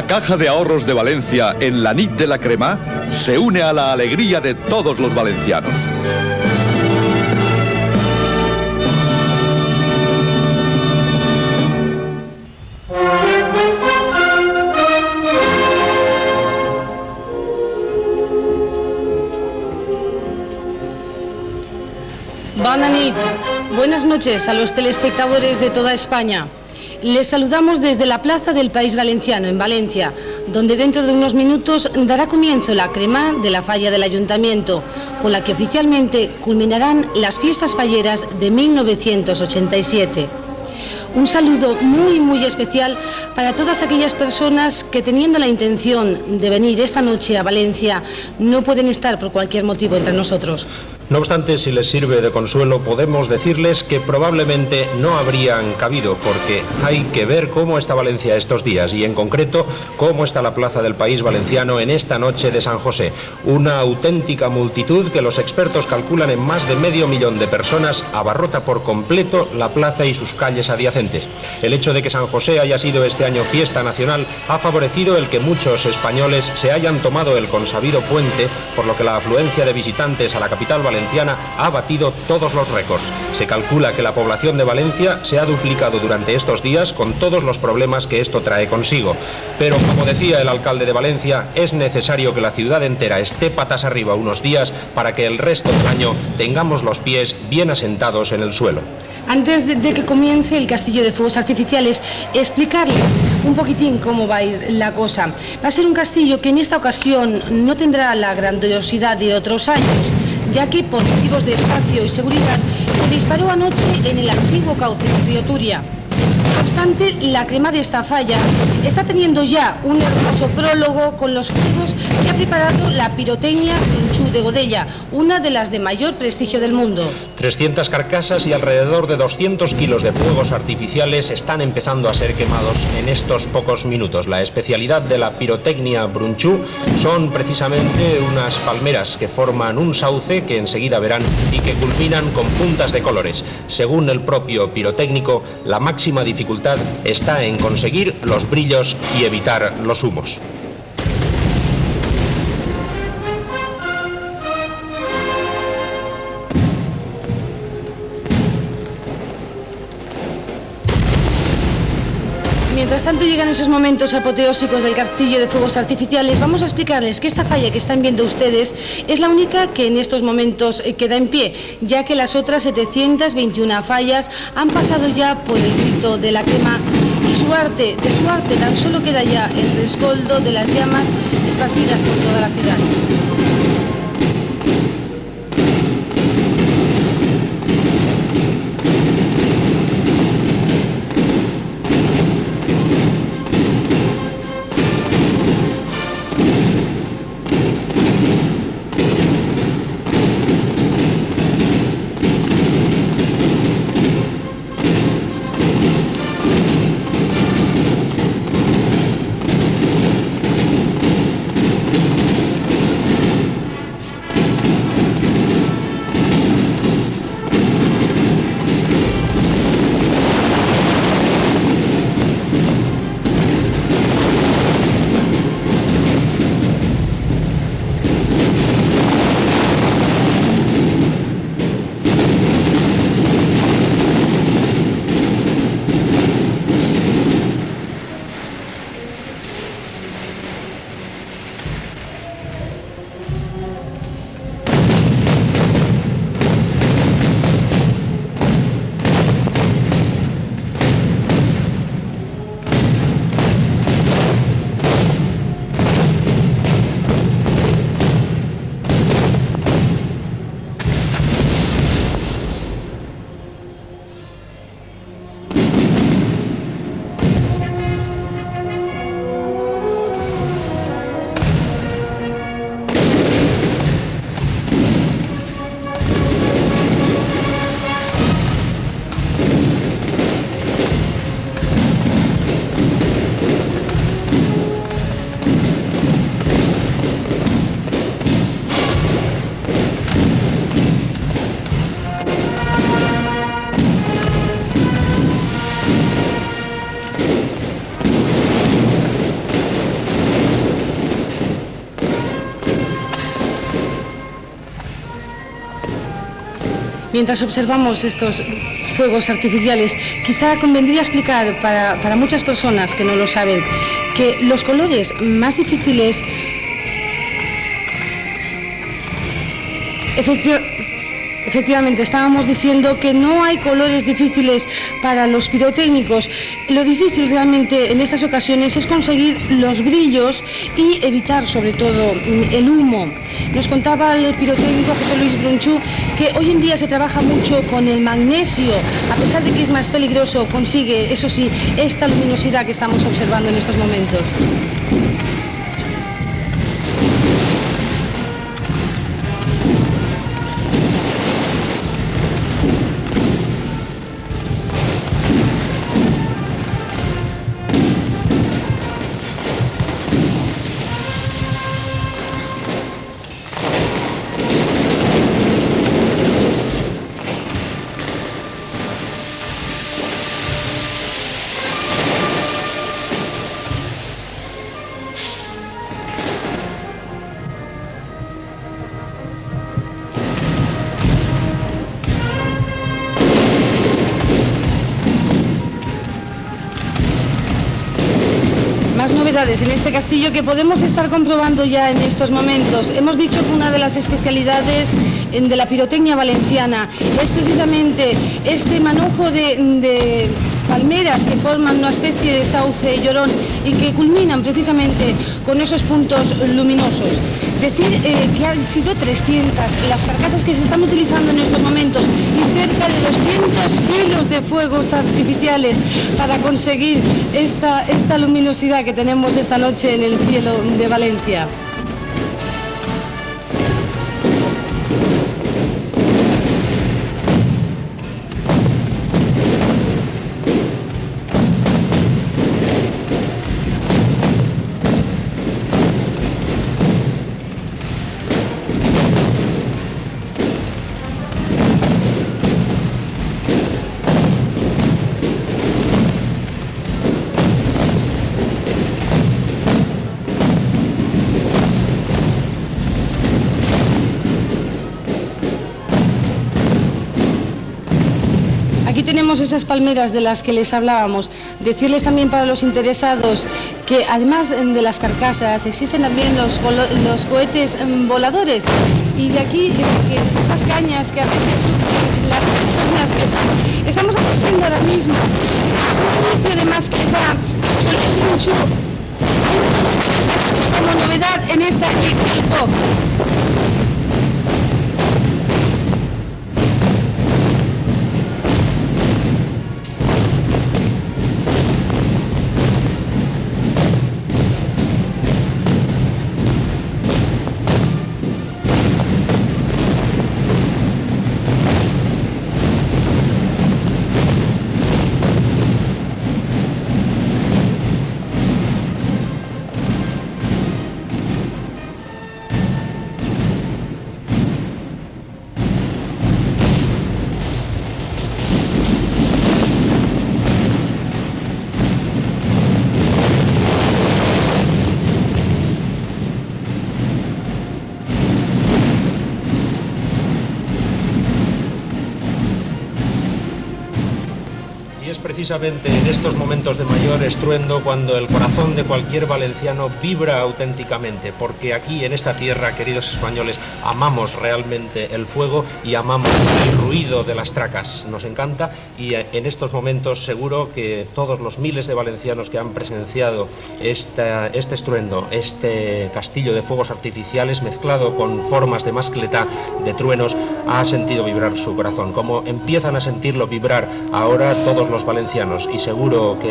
La Caja de Ahorros de Valencia en la nit de la crema se une a la alegría de todos los valencianos. Bona nit. Buenas noches a los telespectadores de toda España. Les saludamos desde la Plaza del País Valenciano, en Valencia, donde dentro de unos minutos dará comienzo la crema de la falla del Ayuntamiento, con la que oficialmente culminarán las fiestas falleras de 1987. Un saludo muy especial para todas aquellas personas que, teniendo la intención de venir esta noche a Valencia, no pueden estar por cualquier motivo entre nosotros. No obstante, si les sirve de consuelo, podemos decirles que probablemente no habrían cabido, porque hay que ver cómo está Valencia estos días y, en concreto, cómo está la Plaza del País Valenciano en esta noche de San José. Una auténtica multitud que los expertos calculan en más de 500.000 de personas abarrota por completo la plaza y sus calles adyacentes. El hecho de que San José haya sido este año fiesta nacional ha favorecido el que muchos españoles se hayan tomado el consabido puente, por lo que la afluencia de visitantes a la capital valenciana ha batido todos los récords. Se calcula que la población de Valencia se ha duplicado durante estos días, con todos los problemas que esto trae consigo. Pero, como decía el alcalde de Valencia, es necesario que la ciudad entera esté patas arriba unos días para que el resto del año tengamos los pies bien asentados en el suelo. Antes de que comience el castillo de fuegos artificiales, explicarles un poquitín cómo va a ir la cosa. Va a ser un castillo que en esta ocasión no tendrá la grandiosidad de otros años, ya que por motivos de espacio y seguridad se disparó anoche en el antiguo cauce del río Turia. No obstante, la crema de esta falla está teniendo ya un hermoso prólogo con los fuegos que ha preparado la pirotecnia Brunchú de Godella, una de las de mayor prestigio del mundo. 300 carcasas y alrededor de 200 kilos de fuegos artificiales están empezando a ser quemados en estos pocos minutos. La especialidad de la pirotecnia Brunchú son precisamente unas palmeras que forman un sauce que enseguida verán y que culminan con puntas de colores. Según el propio pirotécnico, la máxima dificultad está en conseguir los brillos y evitar los humos. Mientras tanto llegan esos momentos apoteósicos del castillo de fuegos artificiales, vamos a explicarles que esta falla que están viendo ustedes es la única que en estos momentos queda en pie, ya que las otras 721 fallas han pasado ya por el grito de la quema y de su arte tan solo queda ya el rescoldo de las llamas esparcidas por toda la ciudad. mientras observamos estos fuegos artificiales. Quizá convendría explicar para muchas personas que no lo saben que los colores más difíciles efectivamente, estábamos diciendo que no hay colores difíciles para los pirotécnicos. Lo difícil realmente en estas ocasiones es conseguir los brillos y evitar sobre todo el humo. Nos contaba el pirotécnico José Luis Brunchú que hoy en día se trabaja mucho con el magnesio. A pesar de que es más peligroso, consigue, eso sí, esta luminosidad que estamos observando en estos momentos. Más novedades en este castillo que podemos estar comprobando ya en estos momentos. Hemos dicho que una de las especialidades de la pirotecnia valenciana es precisamente este manojo de palmeras que forman una especie de sauce llorón y que culminan precisamente con esos puntos luminosos. Decir que han sido 300 las carcasas que se están utilizando en estos momentos y cerca de 200 kilos de fuegos artificiales para conseguir esta luminosidad que tenemos esta noche en el cielo de Valencia. Aquí tenemos esas palmeras de las que les hablábamos. Decirles también para los interesados que además de las carcasas existen también los cohetes voladores y de aquí esas cañas que a veces las personas que estamos asistiendo ahora mismo a un anuncio de mascleta como novedad en este equipo. Es precisamente en estos momentos de mayor estruendo cuando el corazón de cualquier valenciano vibra auténticamente, porque aquí en esta tierra, queridos españoles, amamos realmente el fuego y amamos el ruido de las tracas. Nos encanta y en estos momentos seguro que todos los miles de valencianos que han presenciado este estruendo, este castillo de fuegos artificiales mezclado con formas de mascletá, de truenos, ha sentido vibrar su corazón, como empiezan a sentirlo vibrar ahora todos los valencianos, y seguro que